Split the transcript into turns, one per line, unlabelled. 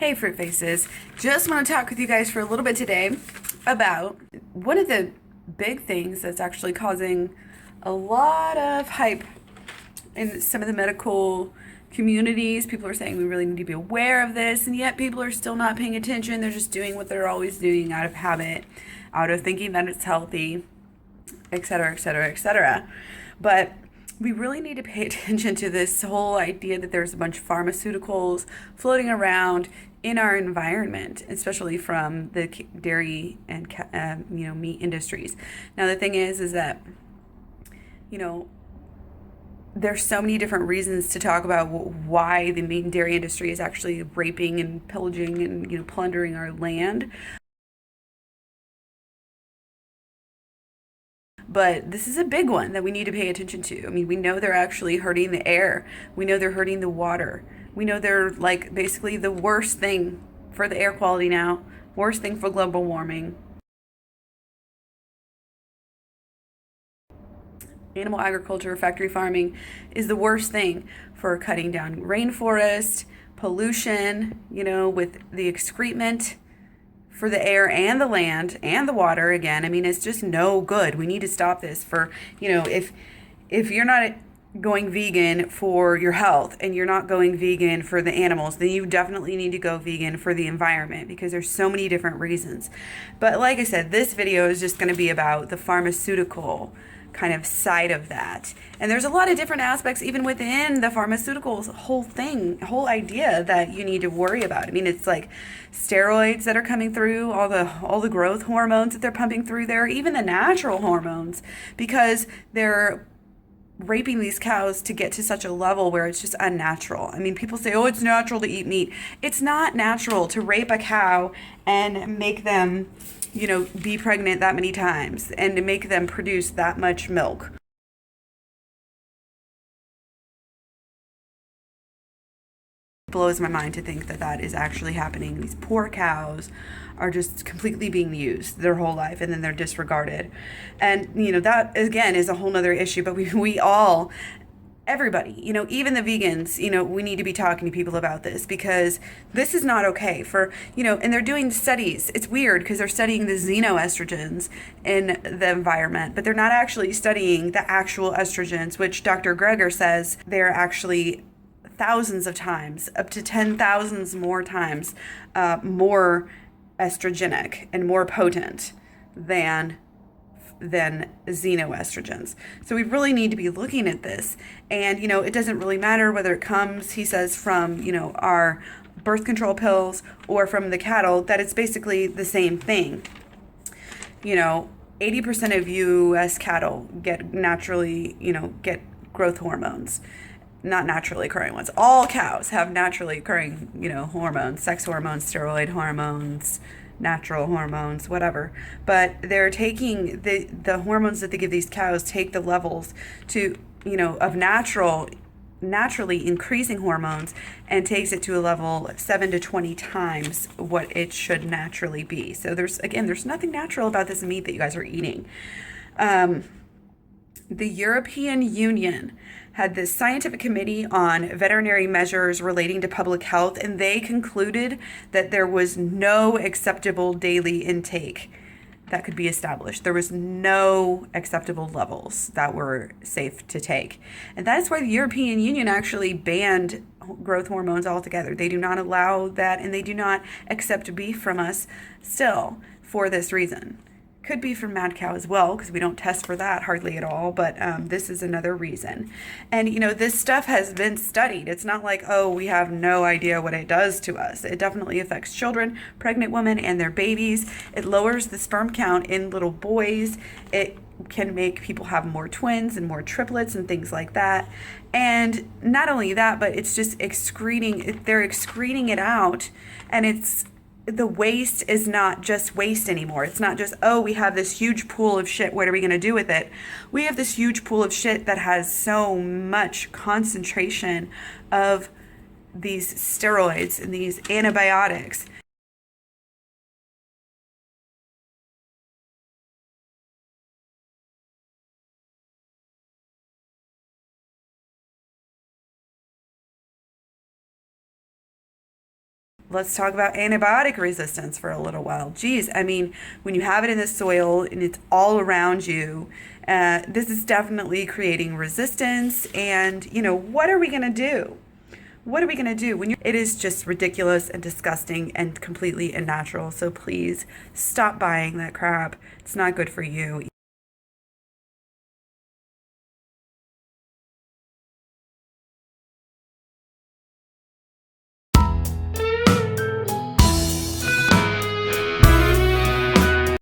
Hey Fruit Faces, just want to talk with you guys for a little bit today about one of the big things that's actually causing a lot of hype in some of the medical communities. People are saying we really need to be aware of this, and yet people are still not paying attention. They're just doing what they're always doing out of habit, out of thinking that it's healthy, etc., etc., etc. But we really need to pay attention to this whole idea that there's a bunch of pharmaceuticals floating around in our environment, especially from the dairy and meat industries. Now the thing is that you know there's so many different reasons to talk about why the meat and dairy industry is actually raping and pillaging and plundering our land. But this is a big one that we need to pay attention to. I mean, we know they're actually hurting the air. We know they're hurting the water. We know they're like basically the worst thing for the air quality now, worst thing for global warming. Animal agriculture, factory farming is the worst thing for cutting down rainforest, pollution, with the excrement for the air and the land and the water again. I mean, it's just no good. We need to stop this for, if you're not going vegan for your health and you're not going vegan for the animals, then you definitely need to go vegan for the environment because there's so many different reasons. But like I said, this video is just going to be about the pharmaceutical kind of side of that. And there's a lot of different aspects even within the pharmaceuticals whole idea that you need to worry about. I mean, it's like steroids that are coming through, all the growth hormones that they're pumping through there, even the natural hormones, because they're raping these cows to get to such a level where it's just unnatural. I mean, people say, oh, it's natural to eat meat. It's not natural to rape a cow and make them, be pregnant that many times and to make them produce that much milk. It blows my mind to think that that is actually happening. These poor cows are just completely being used their whole life and then they're disregarded. And, that again is a whole nother issue, but we all, everybody, even the vegans, we need to be talking to people about this because this is not okay for, and they're doing studies. It's weird because they're studying the xenoestrogens in the environment, but they're not actually studying the actual estrogens, which Dr. Greger says they're actually thousands of times, up to 10,000 more times, more estrogenic and more potent than xenoestrogens. So we really need to be looking at this. And, it doesn't really matter whether it comes, he says, from, our birth control pills or from the cattle, that it's basically the same thing. 80% of U.S. cattle get naturally, get growth hormones. Not naturally occurring ones. All cows have naturally occurring, hormones, sex hormones, steroid hormones, natural hormones, whatever. But they're taking the hormones that they give these cows, take the levels to, of naturally increasing hormones and takes it to a level of 7 to 20 times what it should naturally be. So there's nothing natural about this meat that you guys are eating. The European Union had this scientific committee on veterinary measures relating to public health, and they concluded that there was no acceptable daily intake that could be established. There was no acceptable levels that were safe to take. And that is why the European Union actually banned growth hormones altogether. They do not allow that, and they do not accept beef from us still for this reason. Could be from mad cow as well, because we don't test for that hardly at all, but this is another reason. And, this stuff has been studied. It's not like, oh, we have no idea what it does to us. It definitely affects children, pregnant women, and their babies. It lowers the sperm count in little boys. It can make people have more twins and more triplets and things like that. And not only that, but it's just they're excreting it out, and the waste is not just waste anymore. It's not just, oh, we have this huge pool of shit. What are we going to do with it? We have this huge pool of shit that has so much concentration of these steroids and these antibiotics. let's talk about antibiotic resistance for a little while. Geez, I mean, when you have it in the soil and it's all around you, this is definitely creating resistance. And, what are we going to do? What are we going to do when it is just ridiculous and disgusting and completely unnatural? So please stop buying that crap. It's not good for you.